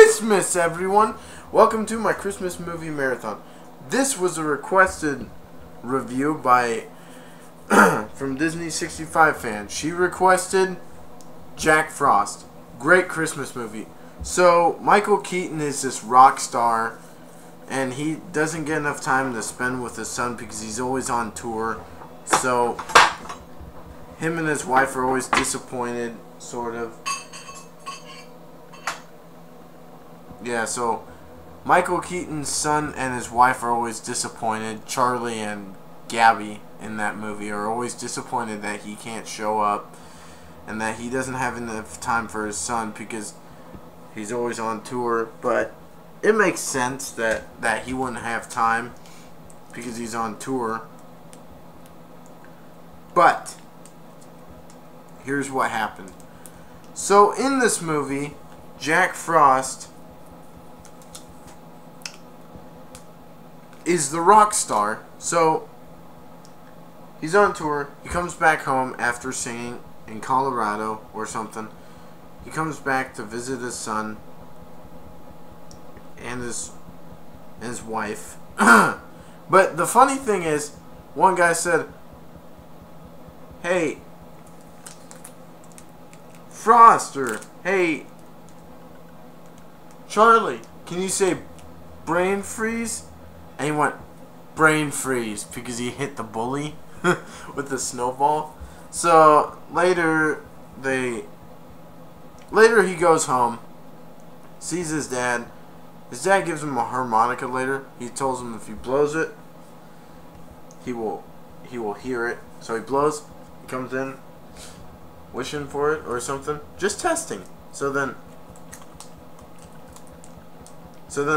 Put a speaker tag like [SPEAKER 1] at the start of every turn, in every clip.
[SPEAKER 1] Christmas, everyone! Welcome to my Christmas movie marathon. This was a requested review by from Disney 65 fan. She requested Jack Frost. Great Christmas movie. So Michael Keaton is this rock star, and he doesn't get enough time to spend with his son because he's always on tour. So him and his wife are always disappointed, sort of. Yeah, so Michael Keaton's son and his wife are always disappointed. Charlie and Gabby in that movie are always disappointed that he can't show up and that he doesn't have enough time for his son because he's always on tour. But it makes sense that he wouldn't have time because he's on tour. But here's what happened. So in this movie, Jack Frost is the rock star. So he's on tour. He comes back home after singing in Colorado or something. He comes back to visit his son and his wife. But the funny thing is, one guy said, "Hey, Frost," or "Hey, Charlie, can you say brain freeze?" And he went, "Brain freeze," because he hit the bully with the snowball. So later he goes home, sees his dad. His dad gives him a harmonica later. He tells him if he blows it, he will hear it. So he blows, he comes in wishing for it or something. Just testing. So then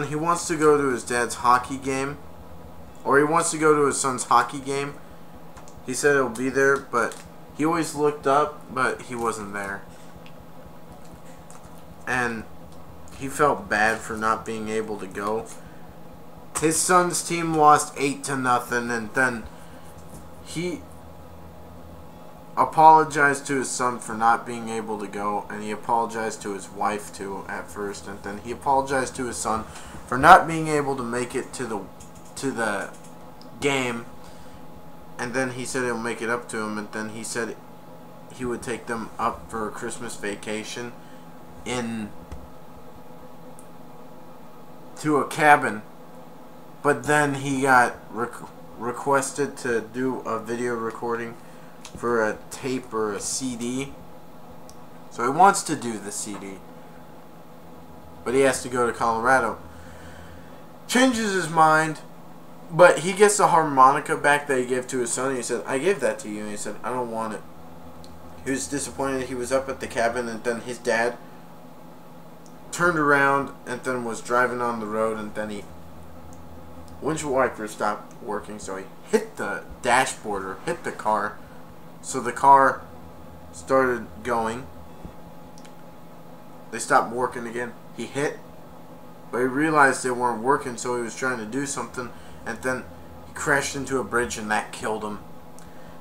[SPEAKER 1] he wants to go to his dad's hockey game, or he wants to go to his son's hockey game. He said he'll be there, but he always looked up, but he wasn't there. And he felt bad for not being able to go. His son's team lost 8-0, and then he apologized to his son for not being able to go, and he apologized to his wife too at first, and then he apologized to his son for not being able to make it to the game, and then he said he'll make it up to him, and then he said he would take them up for a Christmas vacation to a cabin. But then he got requested to do a video recording for a tape or a CD. So he wants to do the CD, but he has to go to Colorado. Changes his mind, but he gets the harmonica back that he gave to his son, and he said, "I gave that to you," and he said, "I don't want it." He was disappointed. He was up at the cabin, and then his dad turned around and then was driving on the road, and then windshield wiper stopped working, so he hit the dashboard or hit the car. So the car started going. They stopped working again. He hit, but he realized they weren't working, so he was trying to do something, and then he crashed into a bridge, and that killed him.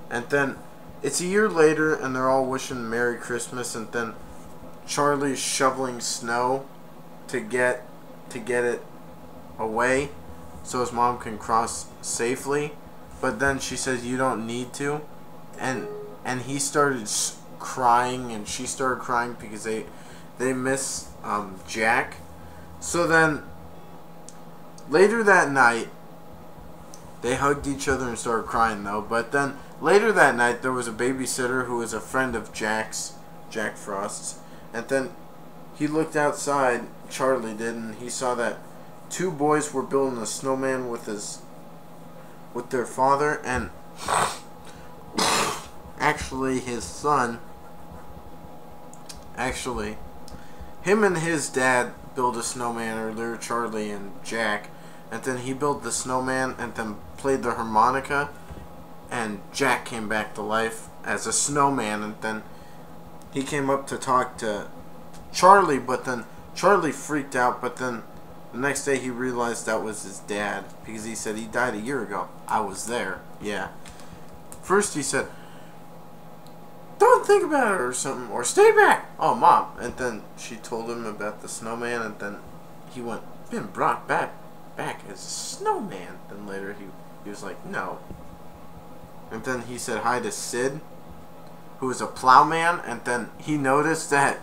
[SPEAKER 1] And then it's a year later, and they're all wishing Merry Christmas, and then Charlie's shoveling snow to get it away so his mom can cross safely. But then she says, "You don't need to." And he started crying, and she started crying because they miss Jack. So then later that night, they hugged each other and started crying though. But then later that night, there was a babysitter who was a friend of Jack Frost's, and then he looked outside, Charlie did, and he saw that two boys were building a snowman with their father, and actually his son, him and his dad built a snowman earlier, Charlie and Jack, and then he built the snowman and then played the harmonica, and Jack came back to life as a snowman, and then he came up to talk to Charlie, but then Charlie freaked out, but then the next day he realized that was his dad, because he said, "He died a year ago. I was there." Yeah. First he said, "Don't think about it," or something, or "Stay back." "Oh, Mom." And then she told him about the snowman, and then he went, been brought back as a snowman. Then later he was like, no. And then he said hi to Sid, who was a plowman, and then he noticed that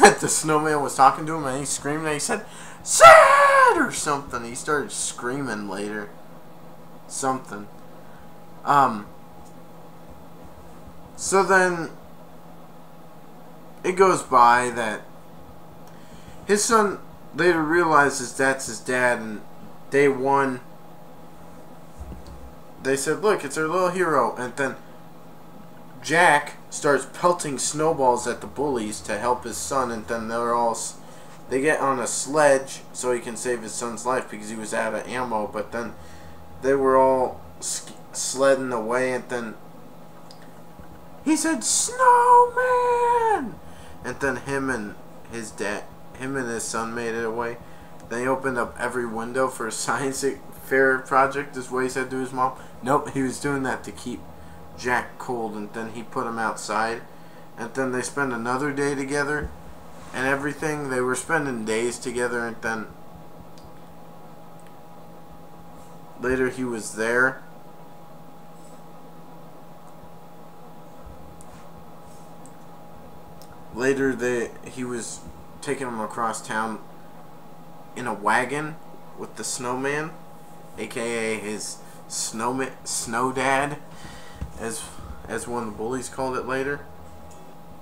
[SPEAKER 1] the snowman was talking to him, and he screamed, and he said, Sid! Or something. He started screaming later. Something. So then it goes by that his son later realizes that's his dad, and day one they said, look, it's our little hero. And then Jack starts pelting snowballs at the bullies to help his son, and then they get on a sledge so he can save his son's life because he was out of ammo. But then they were all sledding away, and then he said, snowman! And then him and his son made it away. They opened up every window for a science fair project, is what he said to his mom. Nope, he was doing that to keep Jack cold, and then he put him outside. And then they spent another day together and everything. They were spending days together, and then later he was there. Later he was taking him across town in a wagon with the snowman, aka his snow dad, as one of the bullies called it later.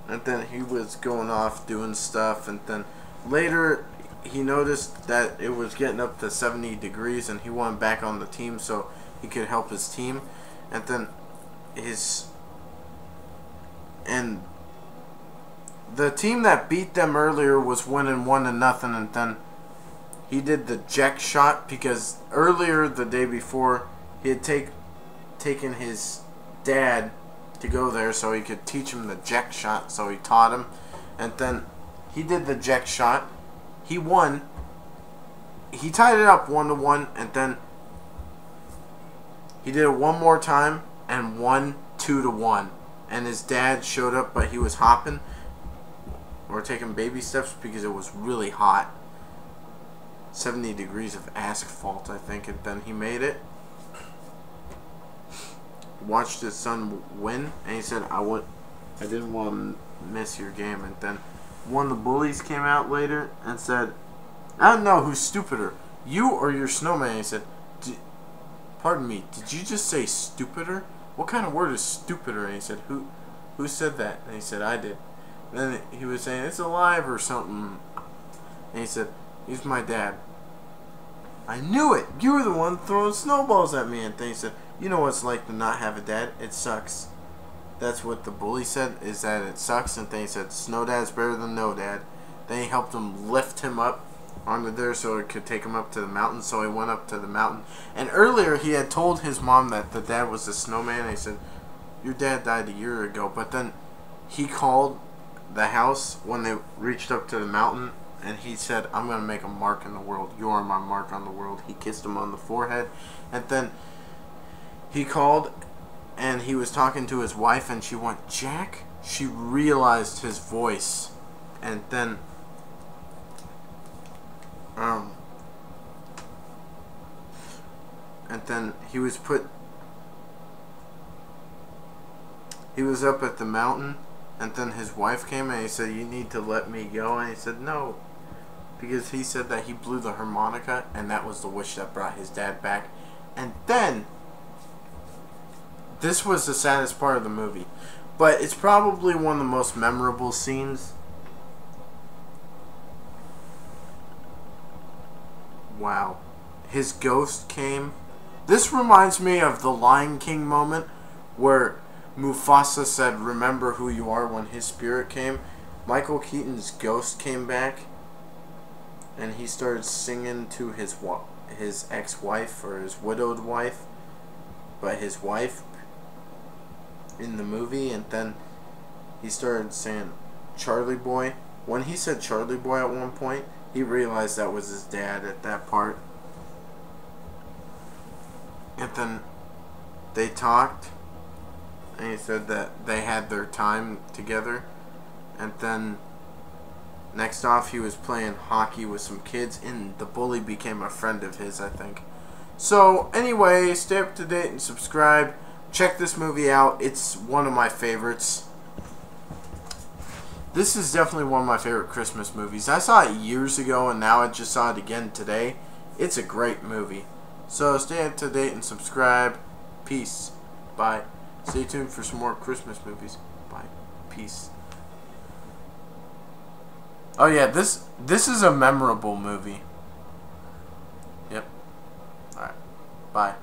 [SPEAKER 1] And then he was going off doing stuff, and then later he noticed that it was getting up to 70 degrees, and he wanted back on the team so he could help his team. And then the team that beat them earlier was winning 1-0, and then he did the jack shot because earlier the day before he had taken his dad to go there so he could teach him the jack shot, so he taught him. And then he did the jack shot. He won. He tied it up 1-1, and then he did it one more time and won 2-1. And his dad showed up, but he was hopping or taking baby steps because it was really hot. 70 degrees of asphalt, I think, and then he made it. Watched his son win, and he said, I didn't want to miss your game. And then one of the bullies came out later and said, I don't know who's stupider, you or your snowman. And he said, pardon me, did you just say stupider? What kind of word is stupider? And he said, who said that? And he said, I did. And then he was saying, it's alive or something. And he said, he's my dad. I knew it. You were the one throwing snowballs at me. And then he said, you know what it's like to not have a dad? It sucks. That's what the bully said, is that it sucks. And then he said, snow dad's better than no dad. Then he helped him lift him up onto there so it could take him up to the mountain. So he went up to the mountain. And earlier he had told his mom that the dad was the snowman. And he said, your dad died a year ago. But then he called the house when they reached up to the mountain, and he said, I'm going to make a mark in the world. You are my mark on the world. He kissed him on the forehead. And then he called, and he was talking to his wife, and she went, Jack? She realized his voice. And then he was up at the mountain, and then his wife came, and he said, you need to let me go. And he said, no, because he said that he blew the harmonica, and that was the wish that brought his dad back. And then this was the saddest part of the movie, but it's probably one of the most memorable scenes. Wow. His ghost came. This reminds me of the Lion King moment where Mufasa said, remember who you are, when his spirit came. Michael Keaton's ghost came back, and he started singing to his ex-wife, or his widowed wife, but his wife in the movie. And then he started saying Charlie Boy. When he said Charlie Boy at one point, he realized that was his dad at that part. And then they talked, and he said that they had their time together. And then Next off, he was playing hockey with some kids, and the bully became a friend of his, I think. So, anyway, stay up to date and subscribe. Check this movie out. It's one of my favorites. This is definitely one of my favorite Christmas movies. I saw it years ago, and now I just saw it again today. It's a great movie. So, stay up to date and subscribe. Peace. Bye. Stay tuned for some more Christmas movies. Bye. Peace. Oh yeah, this is a memorable movie. Yep. Alright. Bye.